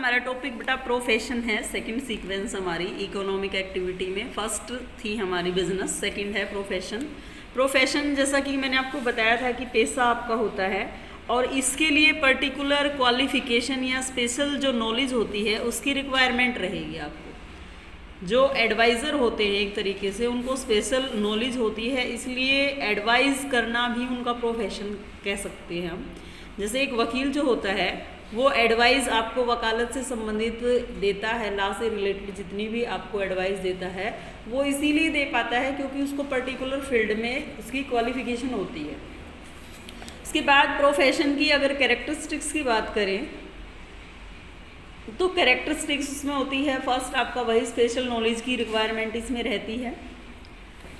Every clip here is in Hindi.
हमारा टॉपिक बेटा प्रोफेशन है। सेकंड सीक्वेंस हमारी इकोनॉमिक एक्टिविटी में फर्स्ट थी हमारी बिजनेस, सेकंड है प्रोफेशन। प्रोफेशन जैसा कि मैंने आपको बताया था कि पेशा आपका होता है और इसके लिए पर्टिकुलर क्वालिफिकेशन या स्पेशल जो नॉलेज होती है उसकी रिक्वायरमेंट रहेगी। आपको जो एडवाइज़र होते हैं एक तरीके से उनको स्पेशल नॉलेज होती है, इसलिए एडवाइज़ करना भी उनका प्रोफेशन कह सकते हैं हम। जैसे एक वकील जो होता है वो एडवाइस आपको वकालत से संबंधित देता है, लॉ से रिलेटेड जितनी भी आपको एडवाइस देता है वो इसीलिए दे पाता है क्योंकि उसको पर्टिकुलर फील्ड में उसकी क्वालिफिकेशन होती है। इसके बाद प्रोफेशन की अगर कैरेक्टरिस्टिक्स की बात करें तो कैरेक्टरिस्टिक्स उसमें होती है, फर्स्ट आपका वही स्पेशल नॉलेज की रिक्वायरमेंट इसमें रहती है।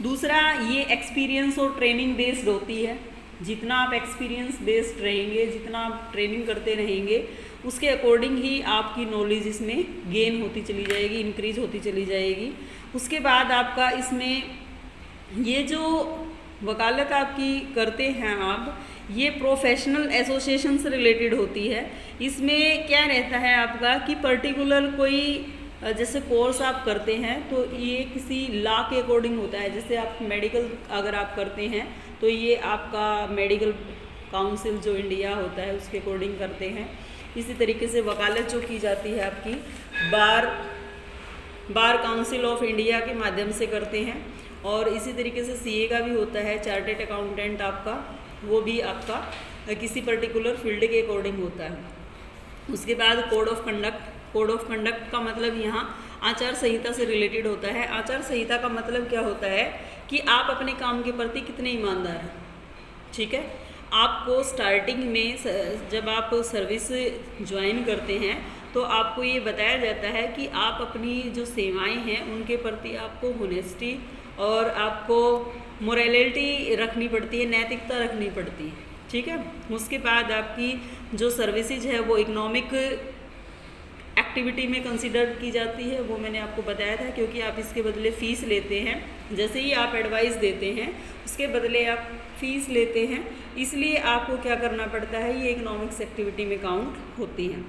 दूसरा ये एक्सपीरियंस और ट्रेनिंग बेस्ड होती है। जितना आप एक्सपीरियंस बेस्ड रहेंगे, जितना आप ट्रेनिंग करते रहेंगे उसके अकॉर्डिंग ही आपकी नॉलेज इसमें गेन होती चली जाएगी, इंक्रीज होती चली जाएगी। उसके बाद आपका इसमें ये जो वकालत आपकी करते हैं आप, ये प्रोफेशनल एसोसिएशन से रिलेटेड होती है। इसमें क्या रहता है आपका कि पर्टिकुलर कोई जैसे कोर्स आप करते हैं तो ये किसी लॉ के अकॉर्डिंग होता है। जैसे आप मेडिकल अगर आप करते हैं तो ये आपका मेडिकल काउंसिल जो इंडिया होता है उसके अकॉर्डिंग करते हैं। इसी तरीके से वकालत जो की जाती है आपकी बार काउंसिल ऑफ इंडिया के माध्यम से करते हैं। और इसी तरीके से सीए का भी होता है, चार्टेड अकाउंटेंट आपका, वो भी आपका किसी पर्टिकुलर फील्ड के अकॉर्डिंग होता है। उसके बाद कोड ऑफ कंडक्ट का मतलब यहाँ आचार संहिता से रिलेटेड होता है। आचार संहिता का मतलब क्या होता है कि आप अपने काम के प्रति कितने ईमानदार हैं। ठीक है, आपको स्टार्टिंग में जब आप सर्विस ज्वाइन करते हैं तो आपको ये बताया जाता है कि आप अपनी जो सेवाएं हैं उनके प्रति आपको होनेस्टी और आपको मोरालिटी रखनी पड़ती है, नैतिकता रखनी पड़ती है। ठीक है, उसके बाद आपकी जो सर्विसेज है वो इकोनॉमिक एक्टिविटी में कंसिडर की जाती है, वो मैंने आपको बताया था, क्योंकि आप इसके बदले फ़ीस लेते हैं। जैसे ही आप एडवाइस देते हैं उसके बदले आप फ़ीस लेते हैं, इसलिए आपको क्या करना पड़ता है, ये इकोनॉमिक्स एक्टिविटी में काउंट होती हैं।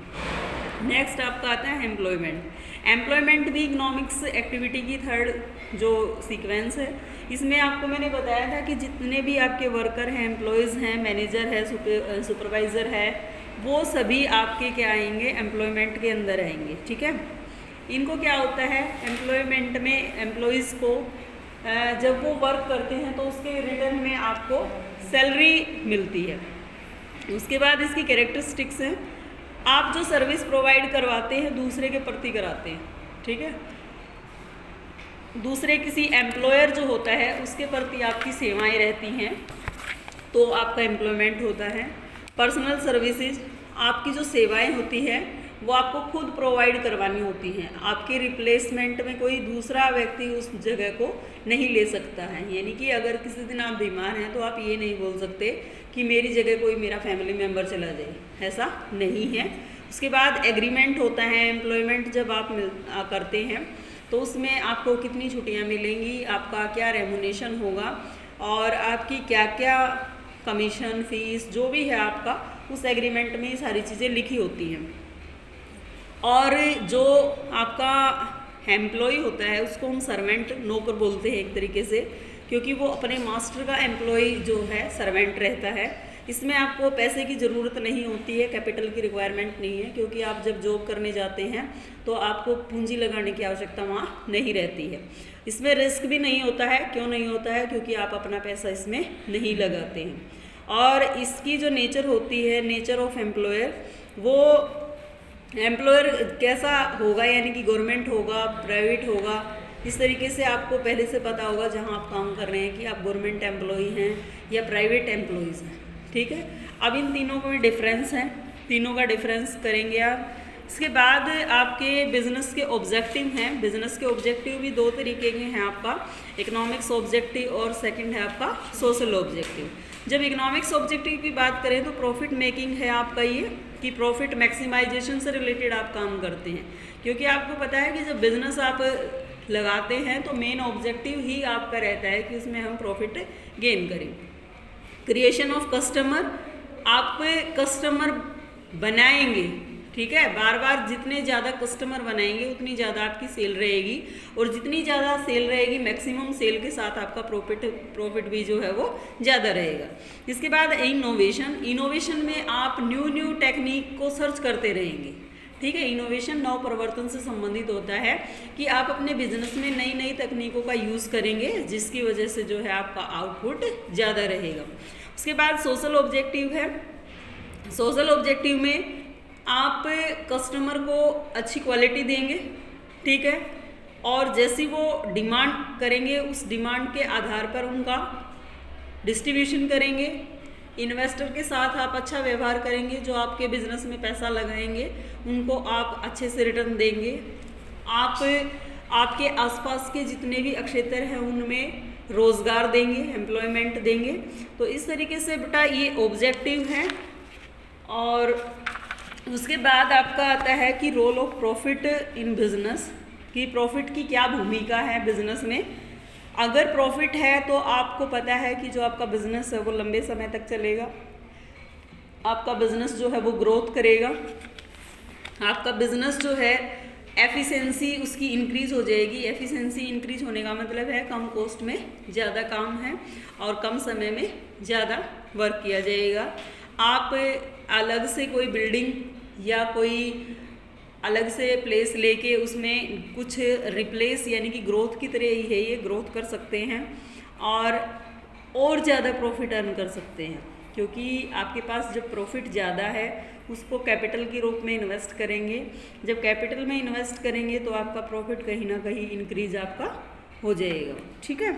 नेक्स्ट आपका आता है एम्प्लॉयमेंट भी इकोनॉमिक्स एक्टिविटी की थर्ड जो सीक्वेंस है। इसमें आपको मैंने बताया था कि जितने भी आपके वर्कर हैं, एम्प्लॉयज़ हैं, मैनेजर है, सुपरवाइज़र है, वो सभी आपके क्या आएंगे, एम्प्लॉयमेंट के अंदर आएंगे। ठीक है, इनको क्या होता है, एम्प्लॉयमेंट में एम्प्लॉयज़ को जब वो वर्क करते हैं तो उसके रिटर्न में आपको सैलरी मिलती है। उसके बाद इसकी कैरेक्टरिस्टिक्स हैं, आप जो सर्विस प्रोवाइड करवाते हैं दूसरे के प्रति कराते हैं। ठीक है, दूसरे किसी एम्प्लॉयर जो होता है उसके प्रति आपकी सेवाएं रहती हैं तो आपका एम्प्लॉयमेंट होता है। पर्सनल सर्विसेज, आपकी जो सेवाएं होती हैं वो आपको खुद प्रोवाइड करवानी होती हैं। आपके रिप्लेसमेंट में कोई दूसरा व्यक्ति उस जगह को नहीं ले सकता है। यानी कि अगर किसी दिन आप बीमार हैं तो आप ये नहीं बोल सकते कि मेरी जगह कोई मेरा फैमिली मेम्बर चला जाए, ऐसा नहीं है। उसके बाद एग्रीमेंट होता है, एम्प्लॉयमेंट जब आप करते हैं तो उसमें आपको कितनी छुट्टियाँ मिलेंगी, आपका क्या रेमुनेशन होगा और आपकी क्या क्या कमीशन, फीस जो भी है आपका, उस एग्रीमेंट में ये सारी चीज़ें लिखी होती हैं। और जो आपका एम्प्लॉय होता है उसको हम सर्वेंट, नौकर बोलते हैं एक तरीके से, क्योंकि वो अपने मास्टर का एम्प्लॉय जो है सर्वेंट रहता है। इसमें आपको पैसे की ज़रूरत नहीं होती है, कैपिटल की रिक्वायरमेंट नहीं है, क्योंकि आप जब जॉब करने जाते हैं तो आपको पूंजी लगाने की आवश्यकता वहाँ नहीं रहती है। इसमें रिस्क भी नहीं होता है। क्यों नहीं होता है, क्योंकि आप अपना पैसा इसमें नहीं लगाते हैं। और इसकी जो नेचर होती है, नेचर ऑफ एम्प्लॉयर, वो एम्प्लॉयर कैसा होगा, यानी कि गवर्नमेंट होगा, प्राइवेट होगा, इस तरीके से आपको पहले से पता होगा जहाँ आप काम कर रहे हैं कि आप गवर्नमेंट एम्प्लॉई हैं या प्राइवेट एम्प्लॉइज़ हैं। ठीक है, अब इन तीनों में डिफरेंस है, तीनों का डिफरेंस करेंगे आप। इसके बाद आपके बिजनेस के ऑब्जेक्टिव हैं। बिजनेस के ऑब्जेक्टिव भी दो तरीके के हैं आपका, इकोनॉमिक्स ऑब्जेक्टिव और सेकंड है आपका सोशल ऑब्जेक्टिव। जब इकोनॉमिक्स ऑब्जेक्टिव की बात करें तो प्रॉफिट मेकिंग है आपका, ये कि प्रॉफिट मैक्सिमाइजेशन से रिलेटेड आप काम करते हैं। क्योंकि आपको पता है कि जब बिजनेस आप लगाते हैं तो मेन ऑब्जेक्टिव ही आपका रहता है कि उसमें हम प्रॉफिट गेन करें। क्रिएशन ऑफ कस्टमर, आप कस्टमर बनाएंगे ठीक है। बार बार जितने ज़्यादा कस्टमर बनाएंगे उतनी ज़्यादा आपकी सेल रहेगी, और जितनी ज़्यादा सेल रहेगी मैक्सिमम सेल के साथ आपका प्रॉफिट भी जो है वो ज़्यादा रहेगा। इसके बाद इनोवेशन में आप न्यू टेक्निक को सर्च करते रहेंगे, ठीक है। इनोवेशन नव परिवर्तन से संबंधित होता है कि आप अपने बिजनेस में नई तकनीकों का यूज़ करेंगे, जिसकी वजह से जो है आपका आउटपुट ज़्यादा रहेगा। उसके बाद सोशल ऑब्जेक्टिव है। सोशल ऑब्जेक्टिव में आप कस्टमर को अच्छी क्वालिटी देंगे, ठीक है, और जैसी वो डिमांड करेंगे उस डिमांड के आधार पर उनका डिस्ट्रीब्यूशन करेंगे। इन्वेस्टर के साथ आप अच्छा व्यवहार करेंगे, जो आपके बिजनेस में पैसा लगाएंगे उनको आप अच्छे से रिटर्न देंगे। आप आपके आसपास के जितने भी क्षेत्र हैं उनमें रोज़गार देंगे, एम्प्लॉयमेंट देंगे। तो इस तरीके से बेटा ये ऑब्जेक्टिव हैं। और उसके बाद आपका आता है कि role of profit in business, कि प्रॉफिट की क्या भूमिका है बिजनेस में। अगर प्रॉफिट है तो आपको पता है कि जो आपका बिजनेस है वो लंबे समय तक चलेगा, आपका बिजनेस जो है वो ग्रोथ करेगा, आपका बिजनेस जो है एफिशिएंसी उसकी इंक्रीज हो जाएगी। एफिशिएंसी इंक्रीज होने का मतलब है कम कॉस्ट में ज़्यादा काम है और कम समय में ज़्यादा वर्क किया जाएगा। आप अलग से कोई बिल्डिंग या कोई अलग से प्लेस लेके उसमें कुछ रिप्लेस यानी कि ग्रोथ की तरह ही है, ये ग्रोथ कर सकते हैं और ज़्यादा प्रॉफिट अर्न कर सकते हैं, क्योंकि आपके पास जब प्रॉफिट ज़्यादा है उसको कैपिटल के रूप में इन्वेस्ट करेंगे। जब कैपिटल में इन्वेस्ट करेंगे तो आपका प्रॉफिट कहीं ना कहीं इंक्रीज आपका हो जाएगा, ठीक है।